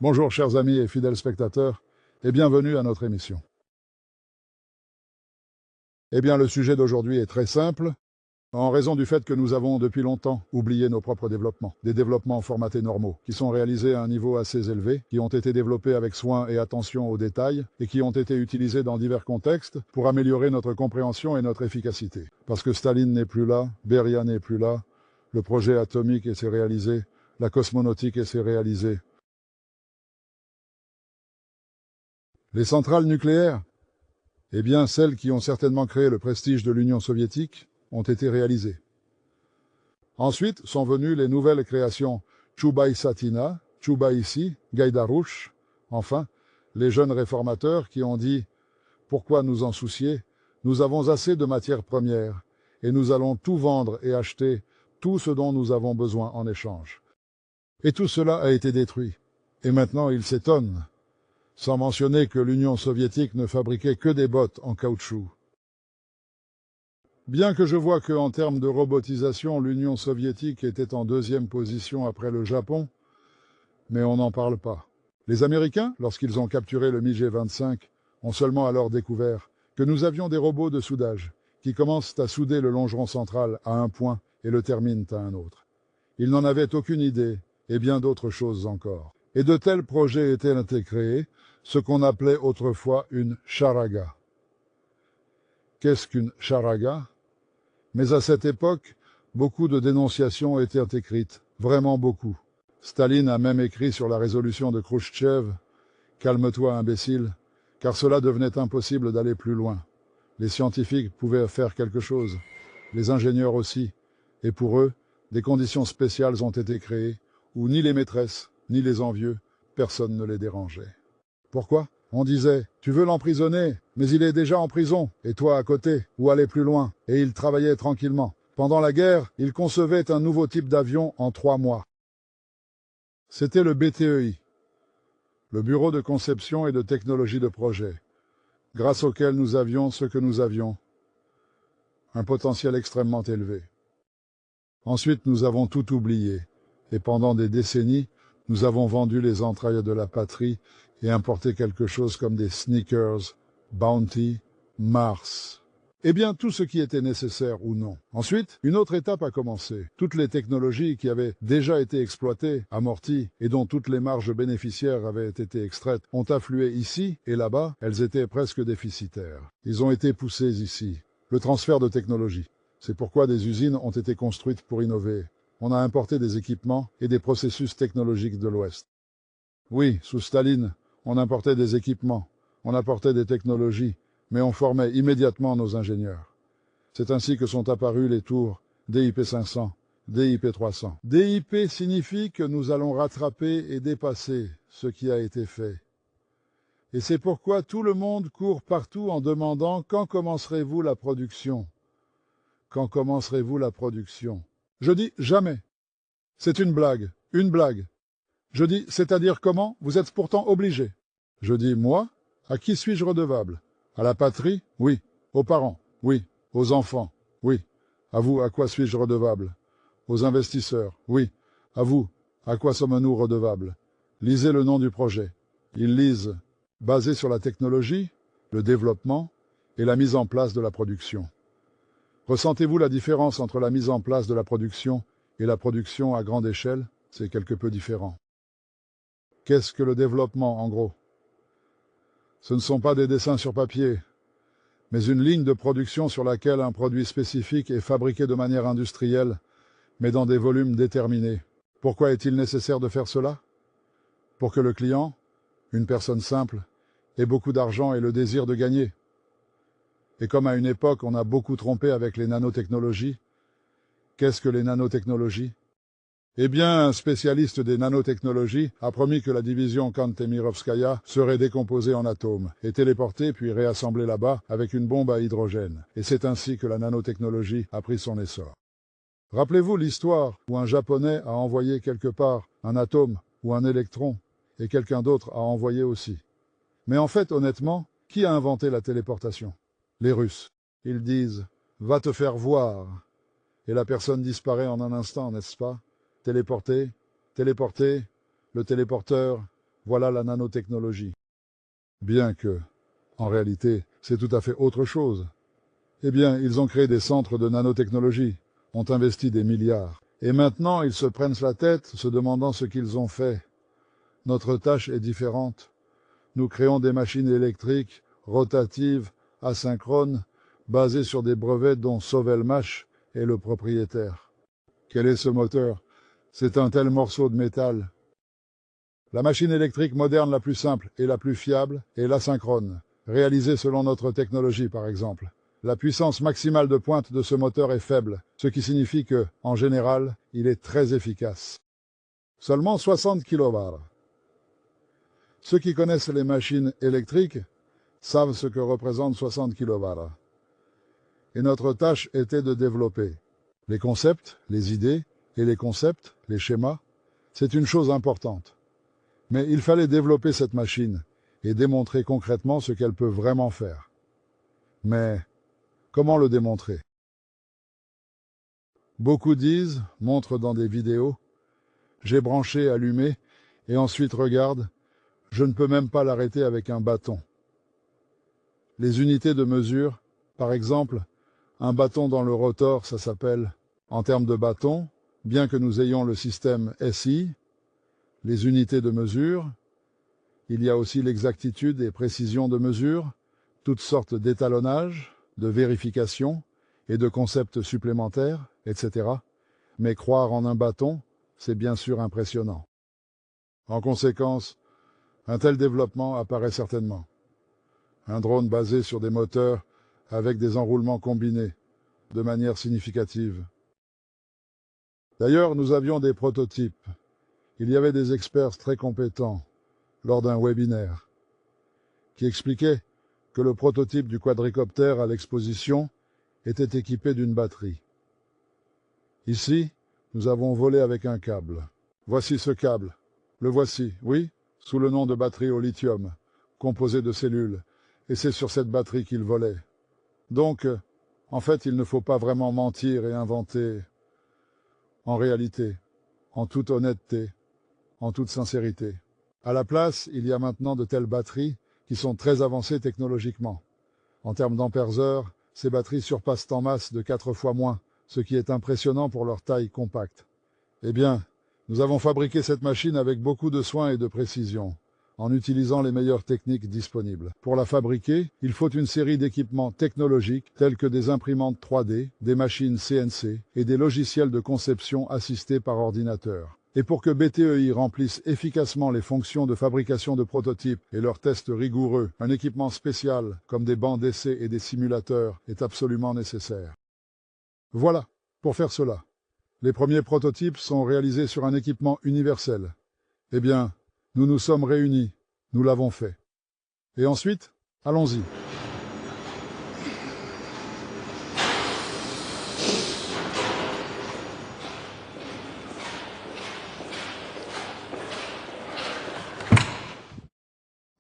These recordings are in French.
Bonjour chers amis et fidèles spectateurs, et bienvenue à notre émission. Eh bien, le sujet d'aujourd'hui est très simple, en raison du fait que nous avons depuis longtemps oublié nos propres développements, des développements formatés normaux, qui sont réalisés à un niveau assez élevé, qui ont été développés avec soin et attention aux détails, et qui ont été utilisés dans divers contextes pour améliorer notre compréhension et notre efficacité. Parce que Staline n'est plus là, Beria n'est plus là, le projet atomique s'est réalisé, la cosmonautique s'est réalisée. Les centrales nucléaires, eh bien celles qui ont certainement créé le prestige de l'Union soviétique, ont été réalisées. Ensuite sont venues les nouvelles créations Choubaï-Satina, Choubaïssi, Gaïdarouche, enfin, les jeunes réformateurs qui ont dit « Pourquoi nous en soucier? Nous avons assez de matières premières et nous allons tout vendre et acheter tout ce dont nous avons besoin en échange. » Et tout cela a été détruit. Et maintenant ils s'étonnent, sans mentionner que l'Union soviétique ne fabriquait que des bottes en caoutchouc. Bien que je vois qu'en termes de robotisation, l'Union soviétique était en deuxième position après le Japon, mais on n'en parle pas. Les Américains, lorsqu'ils ont capturé le MiG-25, ont seulement alors découvert que nous avions des robots de soudage qui commencent à souder le longeron central à un point et le terminent à un autre. Ils n'en avaient aucune idée, et bien d'autres choses encore. Et de tels projets étaient créés, ce qu'on appelait autrefois une charaga. Qu'est-ce qu'une charaga? Mais à cette époque, beaucoup de dénonciations étaient écrites, vraiment beaucoup. Staline a même écrit sur la résolution de Khrouchtchev « Calme-toi, imbécile », car cela devenait impossible d'aller plus loin. Les scientifiques pouvaient faire quelque chose, les ingénieurs aussi, et pour eux, des conditions spéciales ont été créées, où ni les maîtresses, ni les envieux, personne ne les dérangeait. Pourquoi? On disait « Tu veux l'emprisonner, mais il est déjà en prison, et toi à côté, ou aller plus loin. » Et il travaillait tranquillement. Pendant la guerre, il concevait un nouveau type d'avion en 3 mois. C'était le BTEI, le Bureau de conception et de technologie de projet, grâce auquel nous avions ce que nous avions, un potentiel extrêmement élevé. Ensuite, nous avons tout oublié, et pendant des décennies, nous avons vendu les entrailles de la patrie et importé quelque chose comme des Snickers, Bounty, Mars. Eh bien, tout ce qui était nécessaire ou non. Ensuite, une autre étape a commencé. Toutes les technologies qui avaient déjà été exploitées, amorties, et dont toutes les marges bénéficiaires avaient été extraites, ont afflué ici, et là-bas, elles étaient presque déficitaires. Ils ont été poussés ici. Le transfert de technologie. C'est pourquoi des usines ont été construites pour innover. On a importé des équipements et des processus technologiques de l'Ouest. Oui, sous Staline, on importait des équipements, on apportait des technologies, mais on formait immédiatement nos ingénieurs. C'est ainsi que sont apparus les tours DIP 500, DIP 300. DIP signifie que nous allons rattraper et dépasser ce qui a été fait. Et c'est pourquoi tout le monde court partout en demandant « Quand commencerez-vous la production ?» Quand commencerez-vous la production? Je dis « Jamais ». C'est une blague, une blague. Je dis « C'est-à-dire comment? Vous êtes pourtant obligé. » Je dis « Moi? À qui suis-je redevable? À la patrie? Oui. Aux parents? Oui. Aux enfants? Oui. À vous, à quoi suis-je redevable? Aux investisseurs? Oui. À vous, à quoi sommes-nous redevables? Lisez le nom du projet. Ils lisent « Basé sur la technologie, le développement et la mise en place de la production ». Ressentez-vous la différence entre la mise en place de la production et la production à grande échelle? C'est quelque peu différent. Qu'est-ce que le développement, en gros? Ce ne sont pas des dessins sur papier, mais une ligne de production sur laquelle un produit spécifique est fabriqué de manière industrielle, mais dans des volumes déterminés. Pourquoi est-il nécessaire de faire cela? Pour que le client, une personne simple, ait beaucoup d'argent et le désir de gagner. Et comme à une époque on a beaucoup trompé avec les nanotechnologies, qu'est-ce que les nanotechnologies? Eh bien, un spécialiste des nanotechnologies a promis que la division Kantemirovskaya serait décomposée en atomes et téléportée puis réassemblée là-bas avec une bombe à hydrogène. Et c'est ainsi que la nanotechnologie a pris son essor. Rappelez-vous l'histoire où un Japonais a envoyé quelque part un atome ou un électron et quelqu'un d'autre a envoyé aussi. Mais en fait, honnêtement, qui a inventé la téléportation? Les Russes. Ils disent « Va te faire voir » et la personne disparaît en un instant, n'est-ce pas? Téléporté, téléporté, le téléporteur, Voilà la nanotechnologie. Bien que, en réalité, c'est tout à fait autre chose. Eh bien, ils ont créé des centres de nanotechnologie, ont investi des milliards. Et maintenant, ils se prennent la tête, se demandant ce qu'ils ont fait. Notre tâche est différente. Nous créons des machines électriques, rotatives, asynchrones, basées sur des brevets dont Sovelmash est le propriétaire. Quel est ce moteur? C'est un tel morceau de métal. La machine électrique moderne la plus simple et la plus fiable est l'asynchrone, réalisée selon notre technologie par exemple. La puissance maximale de pointe de ce moteur est faible, ce qui signifie que, en général, il est très efficace. Seulement 60 kW. Ceux qui connaissent les machines électriques savent ce que représente 60 kW. Et notre tâche était de développer les concepts, les idées, et les concepts, les schémas. C'est une chose importante. Mais il fallait développer cette machine et démontrer concrètement ce qu'elle peut vraiment faire. Mais comment le démontrer? Beaucoup disent, montrent dans des vidéos, j'ai branché, allumé, et ensuite regarde, je ne peux même pas l'arrêter avec un bâton. Les unités de mesure, par exemple, un bâton dans le rotor, ça s'appelle, en termes de bâton, bien que nous ayons le système SI, les unités de mesure, il y a aussi l'exactitude et précision de mesure, toutes sortes d'étalonnage, de vérification et de concepts supplémentaires, etc. Mais croire en un bâton, c'est bien sûr impressionnant. En conséquence, un tel développement apparaît certainement. Un drone basé sur des moteurs avec des enroulements combinés, de manière significative. D'ailleurs, nous avions des prototypes. Il y avait des experts très compétents lors d'un webinaire qui expliquaient que le prototype du quadricoptère à l'exposition était équipé d'une batterie. Ici, nous avons volé avec un câble. Voici ce câble. Le voici, oui, sous le nom de batterie au lithium, composée de cellules, et c'est sur cette batterie qu'il volait. Donc, en fait, il ne faut pas vraiment mentir et inventer. En réalité, en toute honnêteté, en toute sincérité. À la place, il y a maintenant de telles batteries qui sont très avancées technologiquement. En termes d'ampères-heure, ces batteries surpassent en masse de 4 fois moins, ce qui est impressionnant pour leur taille compacte. Eh bien, nous avons fabriqué cette machine avec beaucoup de soin et de précision, en utilisant les meilleures techniques disponibles. Pour la fabriquer, il faut une série d'équipements technologiques tels que des imprimantes 3D, des machines CNC et des logiciels de conception assistés par ordinateur. Et pour que BTEI remplisse efficacement les fonctions de fabrication de prototypes et leurs tests rigoureux, un équipement spécial, comme des bancs d'essai et des simulateurs, est absolument nécessaire. Voilà, pour faire cela. Les premiers prototypes sont réalisés sur un équipement universel. Eh bien, nous nous sommes réunis, nous l'avons fait. Et ensuite, allons-y.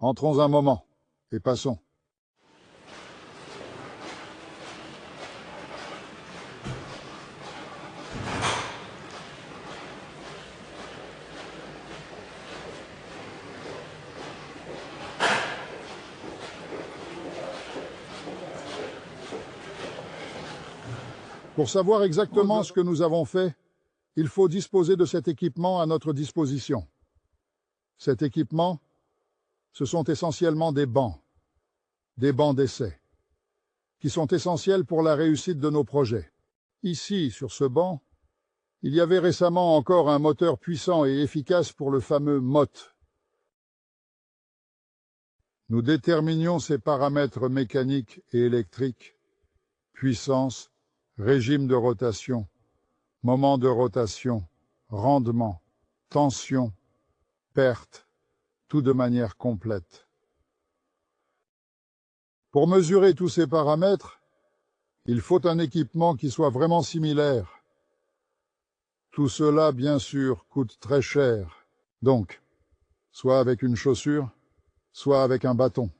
Entrons un moment, et passons. Pour savoir exactement ce que nous avons fait, il faut disposer de cet équipement à notre disposition. Cet équipement, ce sont essentiellement des bancs d'essai, qui sont essentiels pour la réussite de nos projets. Ici, sur ce banc, il y avait récemment encore un moteur puissant et efficace pour le fameux MOT. Nous déterminions ces paramètres mécaniques et électriques, puissance, régime de rotation, moment de rotation, rendement, tension, perte, tout de manière complète. Pour mesurer tous ces paramètres, il faut un équipement qui soit vraiment similaire. Tout cela, bien sûr, coûte très cher. Donc, soit avec une chaussure, soit avec un bâton.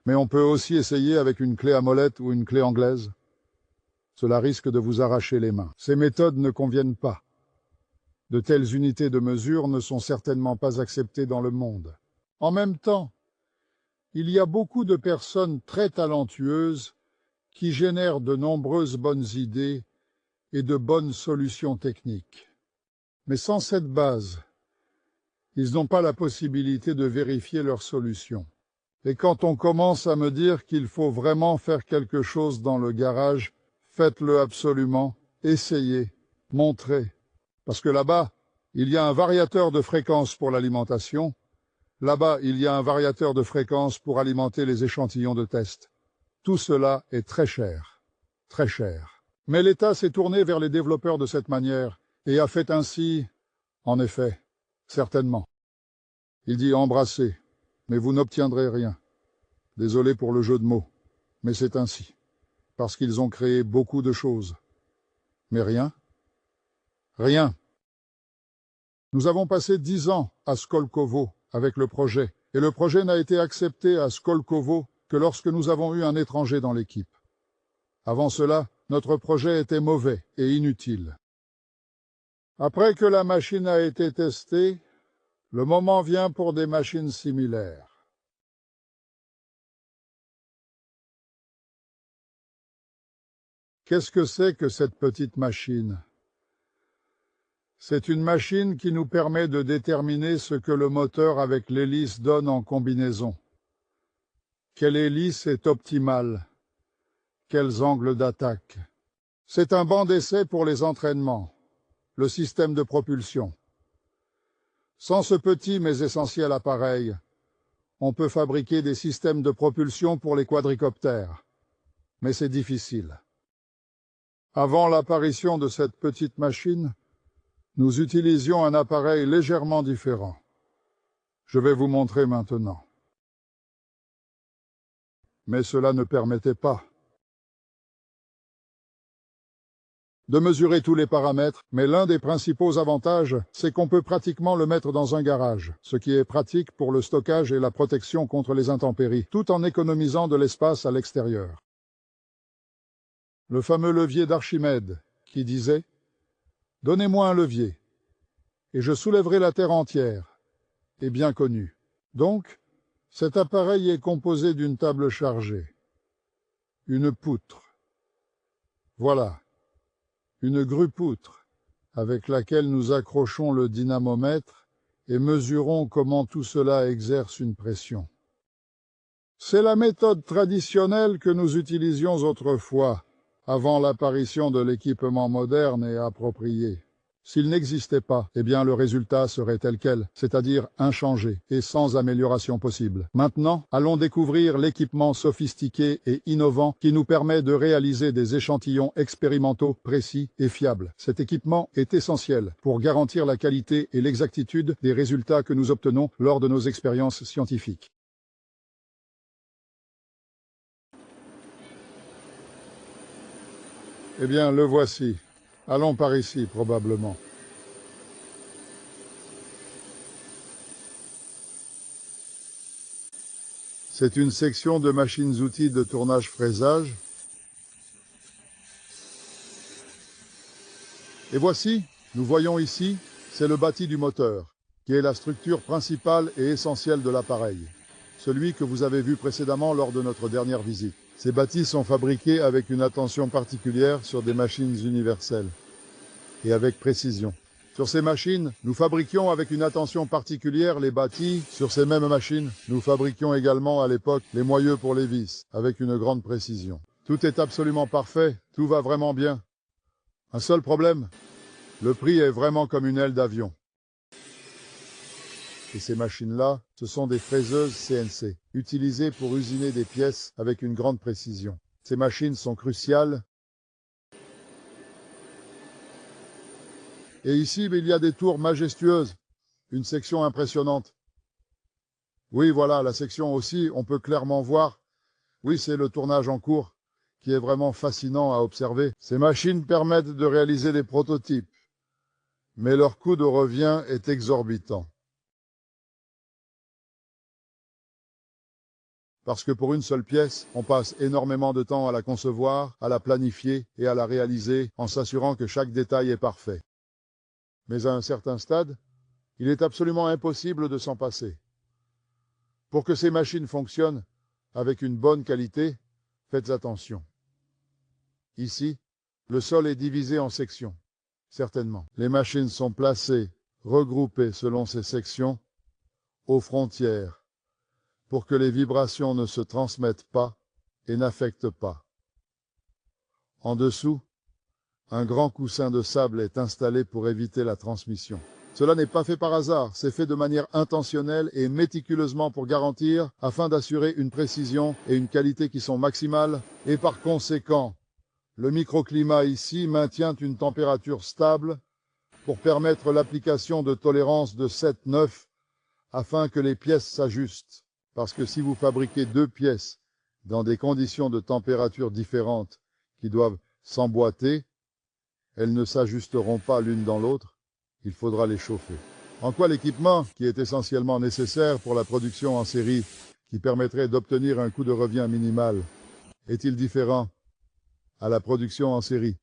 Mais on peut aussi essayer avec une clé à molette ou une clé anglaise. Cela risque de vous arracher les mains. Ces méthodes ne conviennent pas. De telles unités de mesure ne sont certainement pas acceptées dans le monde. En même temps, il y a beaucoup de personnes très talentueuses qui génèrent de nombreuses bonnes idées et de bonnes solutions techniques. Mais sans cette base, ils n'ont pas la possibilité de vérifier leurs solutions. Et quand on commence à me dire qu'il faut vraiment faire quelque chose dans le garage, faites-le absolument, essayez, montrez. Parce que là-bas, il y a un variateur de fréquence pour l'alimentation. Là-bas, il y a un variateur de fréquence pour alimenter les échantillons de test. Tout cela est très cher. Très cher. Mais l'État s'est tourné vers les développeurs de cette manière et a fait ainsi, en effet, certainement. Il dit embrassez, mais vous n'obtiendrez rien. Désolé pour le jeu de mots, mais c'est ainsi. Parce qu'ils ont créé beaucoup de choses. Mais rien. Rien. Nous avons passé 10 ans à Skolkovo avec le projet, et le projet n'a été accepté à Skolkovo que lorsque nous avons eu un étranger dans l'équipe. Avant cela, notre projet était mauvais et inutile. Après que la machine a été testée, le moment vient pour des machines similaires. Qu'est-ce que c'est que cette petite machine ? C'est une machine qui nous permet de déterminer ce que le moteur avec l'hélice donne en combinaison. Quelle hélice est optimale? Quels angles d'attaque? C'est un banc d'essai pour les entraînements, le système de propulsion. Sans ce petit mais essentiel appareil, on peut fabriquer des systèmes de propulsion pour les quadricoptères. Mais c'est difficile. Avant l'apparition de cette petite machine, nous utilisions un appareil légèrement différent. Je vais vous montrer maintenant. Mais cela ne permettait pas de mesurer tous les paramètres, mais l'un des principaux avantages, c'est qu'on peut pratiquement le mettre dans un garage, ce qui est pratique pour le stockage et la protection contre les intempéries, tout en économisant de l'espace à l'extérieur. Le fameux levier d'Archimède, qui disait « Donnez-moi un levier, et je soulèverai la Terre entière », est bien connu. Donc, cet appareil est composé d'une table chargée, une poutre. Voilà, une grue-poutre, avec laquelle nous accrochons le dynamomètre et mesurons comment tout cela exerce une pression. C'est la méthode traditionnelle que nous utilisions autrefois, avant l'apparition de l'équipement moderne et approprié. S'il n'existait pas, eh bien le résultat serait tel quel, c'est-à-dire inchangé et sans amélioration possible. Maintenant, allons découvrir l'équipement sophistiqué et innovant qui nous permet de réaliser des échantillons expérimentaux précis et fiables. Cet équipement est essentiel pour garantir la qualité et l'exactitude des résultats que nous obtenons lors de nos expériences scientifiques. Eh bien, le voici. Allons par ici, probablement. C'est une section de machines-outils de tournage-fraisage. Et voici, nous voyons ici, c'est le bâti du moteur, qui est la structure principale et essentielle de l'appareil, celui que vous avez vu précédemment lors de notre dernière visite. Ces bâtis sont fabriqués avec une attention particulière sur des machines universelles et avec précision. Sur ces machines, nous fabriquions avec une attention particulière les bâtis. Sur ces mêmes machines, nous fabriquions également à l'époque les moyeux pour les vis, avec une grande précision. Tout est absolument parfait, tout va vraiment bien. Un seul problème, le prix est vraiment comme une aile d'avion. Et ces machines-là, ce sont des fraiseuses CNC, utilisées pour usiner des pièces avec une grande précision. Ces machines sont cruciales. Et ici, il y a des tours majestueuses, une section impressionnante. Oui, voilà, la section aussi, on peut clairement voir. Oui, c'est le tournage en cours, qui est vraiment fascinant à observer. Ces machines permettent de réaliser des prototypes, mais leur coût de revient est exorbitant. Parce que pour une seule pièce, on passe énormément de temps à la concevoir, à la planifier et à la réaliser en s'assurant que chaque détail est parfait. Mais à un certain stade, il est absolument impossible de s'en passer. Pour que ces machines fonctionnent avec une bonne qualité, faites attention. Ici, le sol est divisé en sections, certainement. Les machines sont placées, regroupées selon ces sections, aux frontières, pour que les vibrations ne se transmettent pas et n'affectent pas. En dessous, un grand coussin de sable est installé pour éviter la transmission. Cela n'est pas fait par hasard, c'est fait de manière intentionnelle et méticuleusement pour garantir, afin d'assurer une précision et une qualité qui sont maximales, et par conséquent, le microclimat ici maintient une température stable pour permettre l'application de tolérances de 7-9 afin que les pièces s'ajustent. Parce que si vous fabriquez deux pièces dans des conditions de température différentes qui doivent s'emboîter, elles ne s'ajusteront pas l'une dans l'autre, il faudra les chauffer. En quoi l'équipement, qui est essentiellement nécessaire pour la production en série, qui permettrait d'obtenir un coût de revient minimal, est-il différent à la production en série?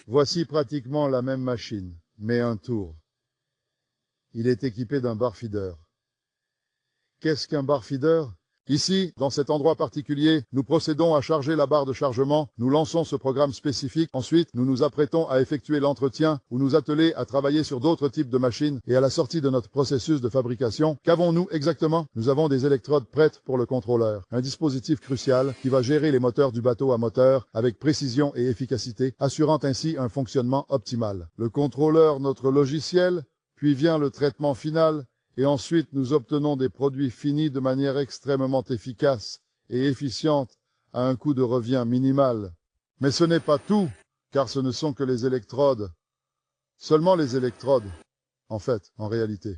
Voici pratiquement la même machine, mais un tour. Il est équipé d'un bar feeder. Qu'est-ce qu'un bar feeder? Ici, dans cet endroit particulier, nous procédons à charger la barre de chargement, nous lançons ce programme spécifique, ensuite nous nous apprêtons à effectuer l'entretien ou nous atteler à travailler sur d'autres types de machines et à la sortie de notre processus de fabrication, qu'avons-nous exactement? Nous avons des électrodes prêtes pour le contrôleur, un dispositif crucial qui va gérer les moteurs du bateau à moteur avec précision et efficacité, assurant ainsi un fonctionnement optimal. Le contrôleur, notre logiciel, puis vient le traitement final, et ensuite nous obtenons des produits finis de manière extrêmement efficace et efficiente à un coût de revient minimal. Mais ce n'est pas tout, car ce ne sont que les électrodes. Seulement les électrodes, en fait, en réalité.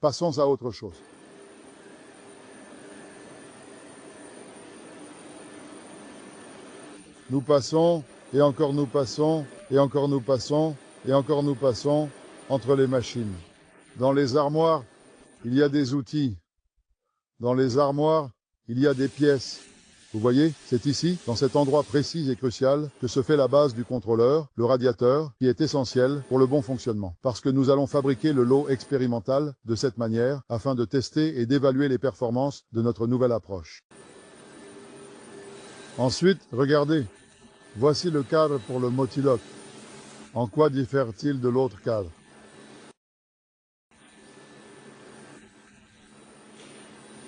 Passons à autre chose. Nous passons, et encore nous passons, et encore nous passons, et encore nous passons entre les machines. Dans les armoires, il y a des outils. Dans les armoires, il y a des pièces. Vous voyez, c'est ici, dans cet endroit précis et crucial, que se fait la base du contrôleur, le radiateur, qui est essentiel pour le bon fonctionnement. Parce que nous allons fabriquer le lot expérimental de cette manière, afin de tester et d'évaluer les performances de notre nouvelle approche. Ensuite, regardez, voici le cadre pour le motiloc. En quoi diffère-t-il de l'autre cadre?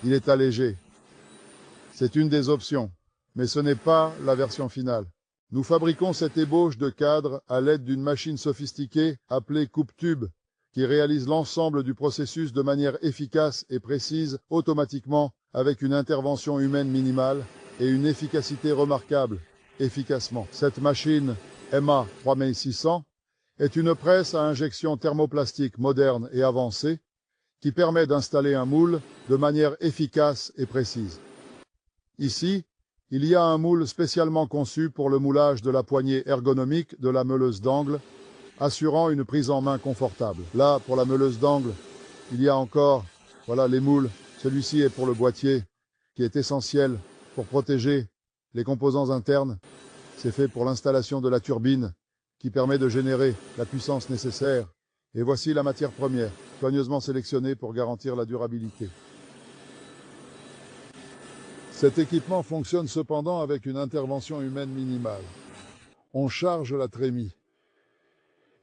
Il est allégé. C'est une des options, mais ce n'est pas la version finale. Nous fabriquons cette ébauche de cadre à l'aide d'une machine sophistiquée appelée coupe-tube, qui réalise l'ensemble du processus de manière efficace et précise, automatiquement, avec une intervention humaine minimale et une efficacité remarquable, efficacement. Cette machine MA 3600 est une presse à injection thermoplastique moderne et avancée, qui permet d'installer un moule de manière efficace et précise. Ici, il y a un moule spécialement conçu pour le moulage de la poignée ergonomique de la meuleuse d'angle, assurant une prise en main confortable. Là, pour la meuleuse d'angle, il y a encore, voilà les moules. Celui-ci est pour le boîtier, qui est essentiel pour protéger les composants internes. C'est fait pour l'installation de la turbine, qui permet de générer la puissance nécessaire. Et voici la matière première, soigneusement sélectionnée pour garantir la durabilité. Cet équipement fonctionne cependant avec une intervention humaine minimale. On charge la trémie,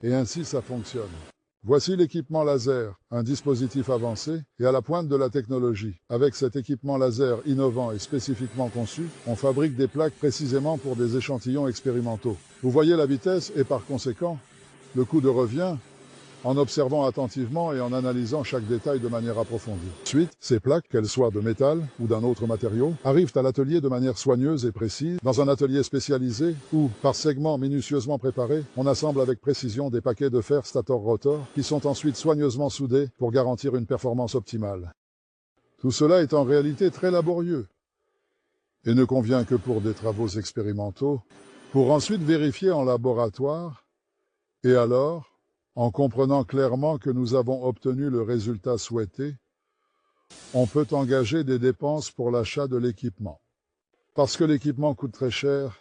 et ainsi ça fonctionne. Voici l'équipement laser, un dispositif avancé et à la pointe de la technologie. Avec cet équipement laser innovant et spécifiquement conçu, on fabrique des plaques précisément pour des échantillons expérimentaux. Vous voyez la vitesse et par conséquent, le coût de revient, en observant attentivement et en analysant chaque détail de manière approfondie. Ensuite, ces plaques, qu'elles soient de métal ou d'un autre matériau, arrivent à l'atelier de manière soigneuse et précise, dans un atelier spécialisé où, par segments minutieusement préparés, on assemble avec précision des paquets de fer stator-rotor qui sont ensuite soigneusement soudés pour garantir une performance optimale. Tout cela est en réalité très laborieux et ne convient que pour des travaux expérimentaux, pour ensuite vérifier en laboratoire, et alors, en comprenant clairement que nous avons obtenu le résultat souhaité, on peut engager des dépenses pour l'achat de l'équipement. Parce que l'équipement coûte très cher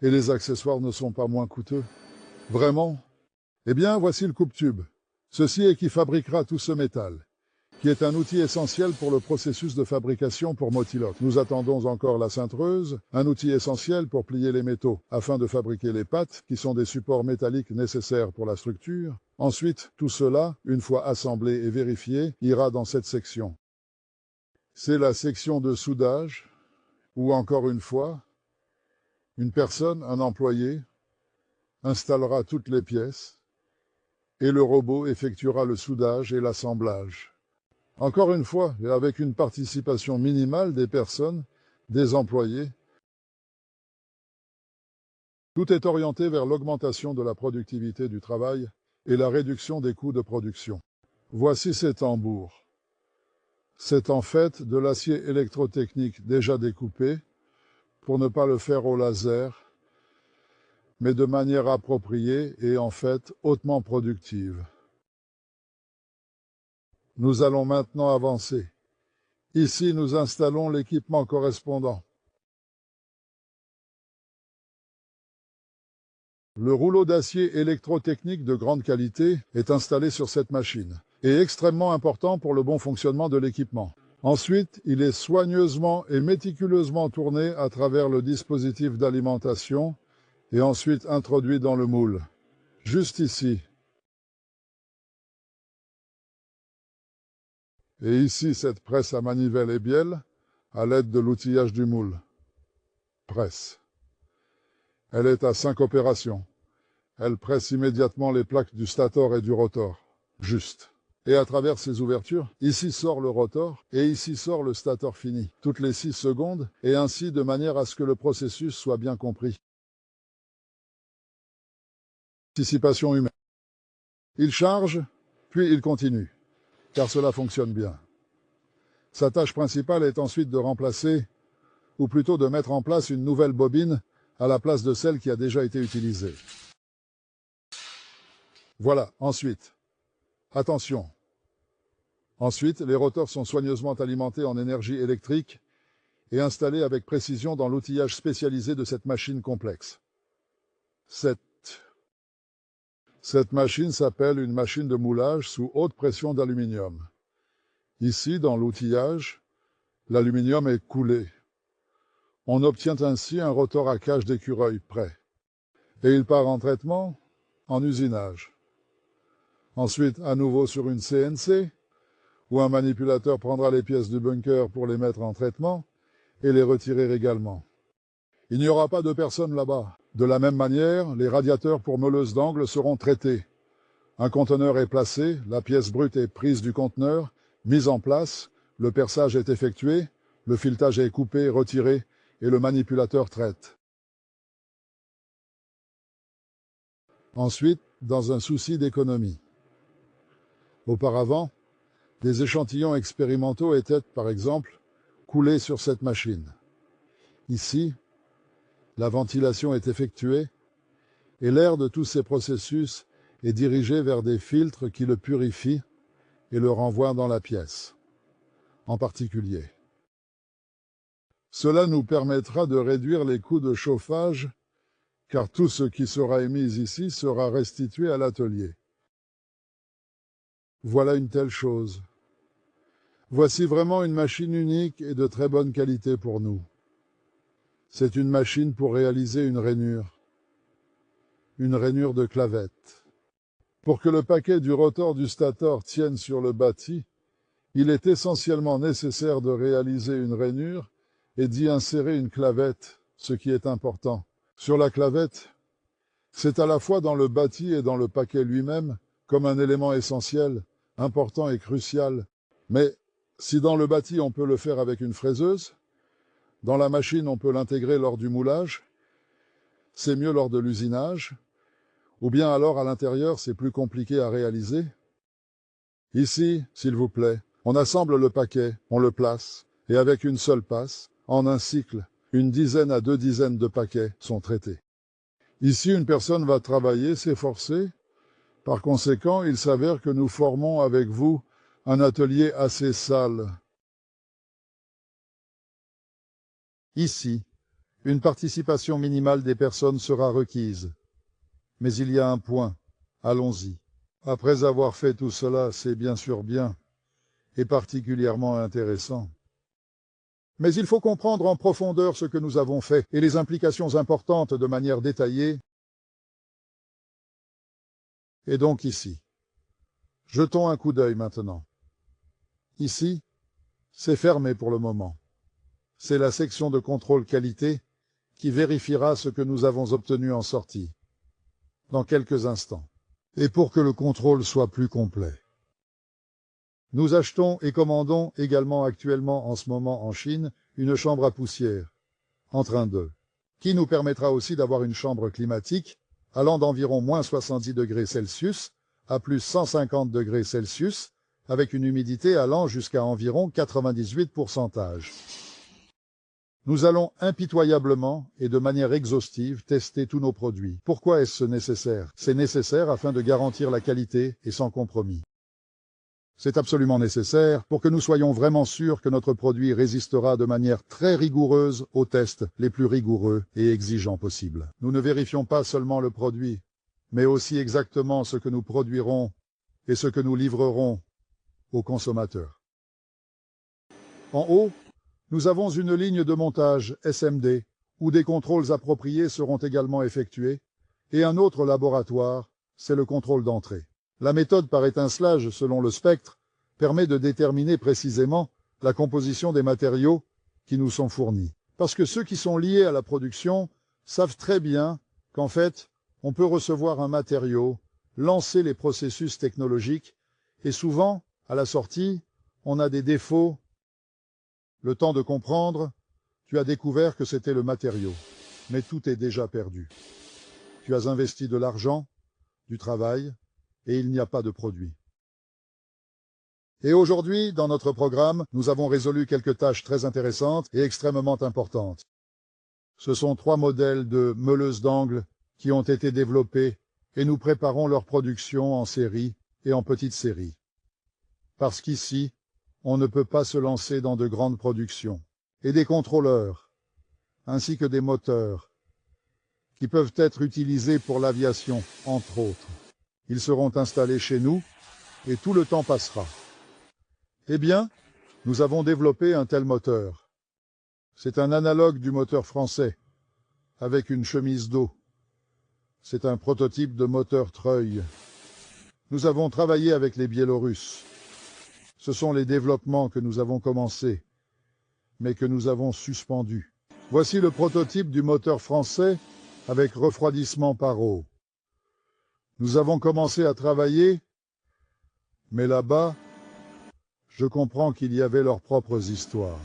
et les accessoires ne sont pas moins coûteux, Vraiment? Eh bien, voici le coupe-tube. Ceci est qui fabriquera tout ce métal, qui est un outil essentiel pour le processus de fabrication pour Motiloc. Nous attendons encore la cintreuse, un outil essentiel pour plier les métaux, afin de fabriquer les pattes, qui sont des supports métalliques nécessaires pour la structure. Ensuite, tout cela, une fois assemblé et vérifié, ira dans cette section. C'est la section de soudage, où encore une fois, une personne, un employé, installera toutes les pièces, et le robot effectuera le soudage et l'assemblage. Encore une fois, et avec une participation minimale des personnes, des employés, tout est orienté vers l'augmentation de la productivité du travail et la réduction des coûts de production. Voici ces tambours. C'est en fait de l'acier électrotechnique déjà découpé, pour ne pas le faire au laser, mais de manière appropriée et en fait hautement productive. Nous allons maintenant avancer. Ici, nous installons l'équipement correspondant. Le rouleau d'acier électrotechnique de grande qualité est installé sur cette machine et est extrêmement important pour le bon fonctionnement de l'équipement. Ensuite, il est soigneusement et méticuleusement tourné à travers le dispositif d'alimentation et ensuite introduit dans le moule. Juste ici. Et ici, cette presse à manivelle et bielle, à l'aide de l'outillage du moule. Presse. Elle est à 5 opérations. Elle presse immédiatement les plaques du stator et du rotor. Juste. Et à travers ces ouvertures, ici sort le rotor et ici sort le stator fini, toutes les 6 secondes, et ainsi de manière à ce que le processus soit bien compris. Participation humaine. Il charge, puis il continue, car cela fonctionne bien. Sa tâche principale est ensuite de remplacer, ou plutôt de mettre en place une nouvelle bobine à la place de celle qui a déjà été utilisée. Voilà, ensuite. Attention. Ensuite, les rotors sont soigneusement alimentés en énergie électrique et installés avec précision dans l'outillage spécialisé de cette machine complexe. Cette machine s'appelle une machine de moulage sous haute pression d'aluminium. Ici, dans l'outillage, l'aluminium est coulé. On obtient ainsi un rotor à cage d'écureuil prêt. Et il part en traitement, en usinage. Ensuite, à nouveau sur une CNC, où un manipulateur prendra les pièces du bunker pour les mettre en traitement et les retirer également. Il n'y aura pas de personne là-bas. De la même manière, les radiateurs pour meuleuse d'angle seront traités. Un conteneur est placé, la pièce brute est prise du conteneur, mise en place, le perçage est effectué, le filetage est coupé, retiré et le manipulateur traite. Ensuite, dans un souci d'économie. Auparavant, des échantillons expérimentaux étaient, par exemple, coulés sur cette machine. Ici, la ventilation est effectuée et l'air de tous ces processus est dirigé vers des filtres qui le purifient et le renvoient dans la pièce, en particulier. Cela nous permettra de réduire les coûts de chauffage, car tout ce qui sera émis ici sera restitué à l'atelier. Voilà une telle chose. Voici vraiment une machine unique et de très bonne qualité pour nous. C'est une machine pour réaliser une rainure de clavette. Pour que le paquet du rotor du stator tienne sur le bâti, il est essentiellement nécessaire de réaliser une rainure et d'y insérer une clavette, ce qui est important. Sur la clavette, c'est à la fois dans le bâti et dans le paquet lui-même comme un élément essentiel, important et crucial. Mais si dans le bâti on peut le faire avec une fraiseuse, dans la machine on peut l'intégrer lors du moulage, c'est mieux lors de l'usinage, ou bien alors à l'intérieur c'est plus compliqué à réaliser. Ici, s'il vous plaît, on assemble le paquet, on le place, et avec une seule passe, en un cycle, 10 à 2 dizaines de paquets sont traités. Ici, une personne va travailler, s'efforcer. Par conséquent, il s'avère que nous formons avec vous un atelier assez sale. Ici, une participation minimale des personnes sera requise. Mais il y a un point. Allons-y. Après avoir fait tout cela, c'est bien sûr bien, et particulièrement intéressant. Mais il faut comprendre en profondeur ce que nous avons fait et les implications importantes de manière détaillée. Et donc ici. Jetons un coup d'œil maintenant. Ici, c'est fermé pour le moment. C'est la section de contrôle qualité qui vérifiera ce que nous avons obtenu en sortie, dans quelques instants. Et pour que le contrôle soit plus complet, nous achetons et commandons également actuellement en ce moment en Chine une chambre à poussière, en train de, qui nous permettra aussi d'avoir une chambre climatique allant d'environ moins 70 degrés Celsius à plus 150 degrés Celsius, avec une humidité allant jusqu'à environ 98%. Nous allons impitoyablement et de manière exhaustive tester tous nos produits. Pourquoi est-ce nécessaire? C'est nécessaire afin de garantir la qualité et sans compromis. C'est absolument nécessaire pour que nous soyons vraiment sûrs que notre produit résistera de manière très rigoureuse aux tests les plus rigoureux et exigeants possibles. Nous ne vérifions pas seulement le produit, mais aussi exactement ce que nous produirons et ce que nous livrerons aux consommateurs. En haut, nous avons une ligne de montage SMD où des contrôles appropriés seront également effectués et un autre laboratoire, c'est le contrôle d'entrée. La méthode par étincelage selon le spectre permet de déterminer précisément la composition des matériaux qui nous sont fournis. Parce que ceux qui sont liés à la production savent très bien qu'en fait, on peut recevoir un matériau, lancer les processus technologiques et souvent, à la sortie, on a des défauts. Le temps de comprendre, tu as découvert que c'était le matériau, mais tout est déjà perdu. Tu as investi de l'argent, du travail, et il n'y a pas de produit. Et aujourd'hui, dans notre programme, nous avons résolu quelques tâches très intéressantes et extrêmement importantes. Ce sont 3 modèles de meuleuses d'angle qui ont été développés et nous préparons leur production en série et en petite série. Parce qu'ici, on ne peut pas se lancer dans de grandes productions. Et des contrôleurs, ainsi que des moteurs, qui peuvent être utilisés pour l'aviation, entre autres. Ils seront installés chez nous, et tout le temps passera. Eh bien, nous avons développé un tel moteur. C'est un analogue du moteur français, avec une chemise d'eau. C'est un prototype de moteur Treuil. Nous avons travaillé avec les Biélorusses. Ce sont les développements que nous avons commencés, mais que nous avons suspendus. Voici le prototype du moteur français avec refroidissement par eau. Nous avons commencé à travailler, mais là-bas, je comprends qu'il y avait leurs propres histoires.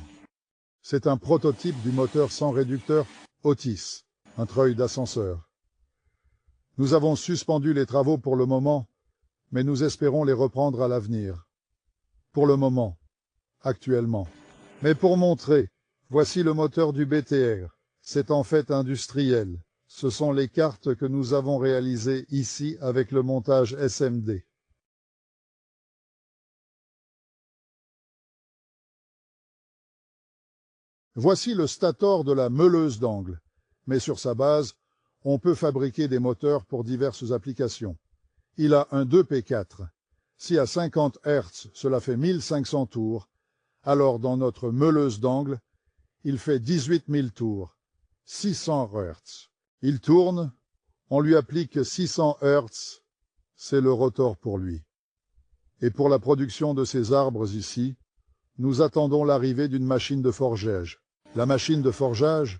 C'est un prototype du moteur sans réducteur Otis, un treuil d'ascenseur. Nous avons suspendu les travaux pour le moment, mais nous espérons les reprendre à l'avenir. Pour le moment, actuellement. Mais pour montrer, voici le moteur du BTR. C'est en fait industriel. Ce sont les cartes que nous avons réalisées ici avec le montage SMD. Voici le stator de la meuleuse d'angle, mais sur sa base, on peut fabriquer des moteurs pour diverses applications. Il a un 2P4. Si à 50 Hz, cela fait 1500 tours, alors dans notre meuleuse d'angle, il fait 18 000 tours, 600 Hz. Il tourne, on lui applique 600 Hz, c'est le rotor pour lui. Et pour la production de ces arbres ici, nous attendons l'arrivée d'une machine de forgeage. La machine de forgeage,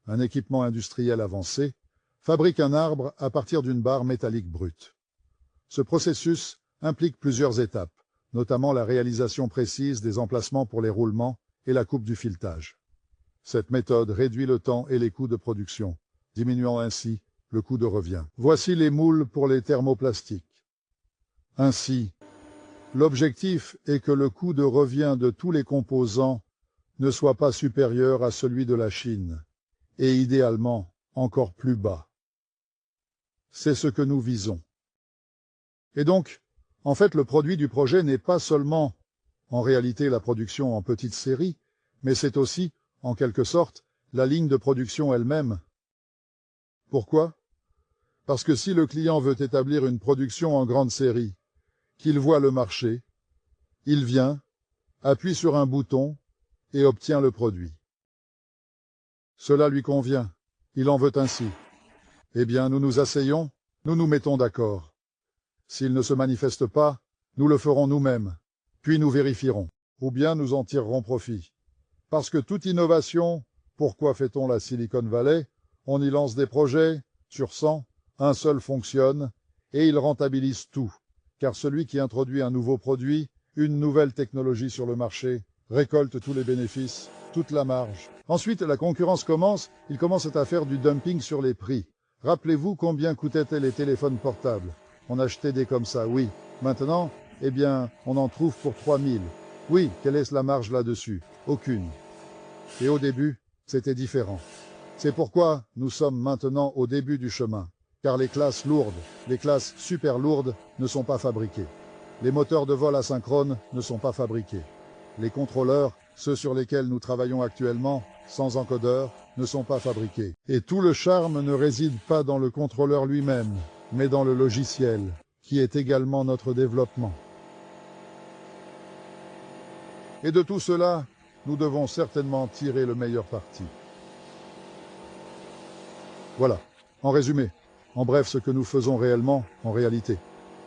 un équipement industriel avancé, fabrique un arbre à partir d'une barre métallique brute. Ce processus implique plusieurs étapes, notamment la réalisation précise des emplacements pour les roulements et la coupe du filetage. Cette méthode réduit le temps et les coûts de production, diminuant ainsi le coût de revient. Voici les moules pour les thermoplastiques. Ainsi, l'objectif est que le coût de revient de tous les composants ne soit pas supérieur à celui de la Chine, et idéalement encore plus bas. C'est ce que nous visons. Et donc, en fait, le produit du projet n'est pas seulement, en réalité, la production en petite série, mais c'est aussi, en quelque sorte, la ligne de production elle-même. Pourquoi? Parce que si le client veut établir une production en grande série, qu'il voit le marché, il vient, appuie sur un bouton et obtient le produit. Cela lui convient, il en veut ainsi. Eh bien, nous nous asseyons, nous nous mettons d'accord. S'il ne se manifeste pas, nous le ferons nous-mêmes, puis nous vérifierons, ou bien nous en tirerons profit. Parce que toute innovation, pourquoi fait-on la Silicon Valley? On y lance des projets, sur 100, un seul fonctionne, et il rentabilise tout. Car celui qui introduit un nouveau produit, une nouvelle technologie sur le marché, récolte tous les bénéfices, toute la marge. Ensuite, la concurrence commence, ils commencent à faire du dumping sur les prix. Rappelez-vous combien coûtaient les téléphones portables? On achetait des comme ça, oui. Maintenant, eh bien, on en trouve pour 3000. Oui, quelle est la marge là-dessus? Aucune. Et au début, c'était différent. C'est pourquoi nous sommes maintenant au début du chemin. Car les classes lourdes, les classes super lourdes ne sont pas fabriquées. Les moteurs de vol asynchrone ne sont pas fabriqués. Les contrôleurs, ceux sur lesquels nous travaillons actuellement, sans encodeur, ne sont pas fabriqués. Et tout le charme ne réside pas dans le contrôleur lui-même, mais dans le logiciel, qui est également notre développement. Et de tout cela, nous devons certainement tirer le meilleur parti. Voilà, en résumé, en bref ce que nous faisons réellement, en réalité.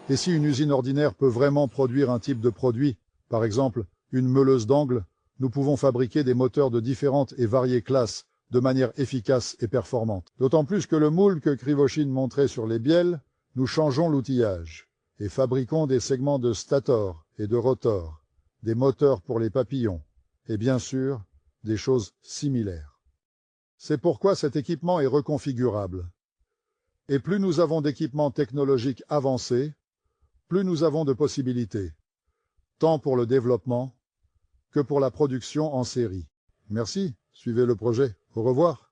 Et si une usine ordinaire peut vraiment produire un type de produit, par exemple une meuleuse d'angles, nous pouvons fabriquer des moteurs de différentes et variées classes de manière efficace et performante. D'autant plus que le moule que Krivoshin montrait sur les bielles, nous changeons l'outillage et fabriquons des segments de stator et de rotor, des moteurs pour les papillons et bien sûr des choses similaires. C'est pourquoi cet équipement est reconfigurable. Et plus nous avons d'équipements technologiques avancés, plus nous avons de possibilités, tant pour le développement que pour la production en série. Merci, suivez le projet. Au revoir.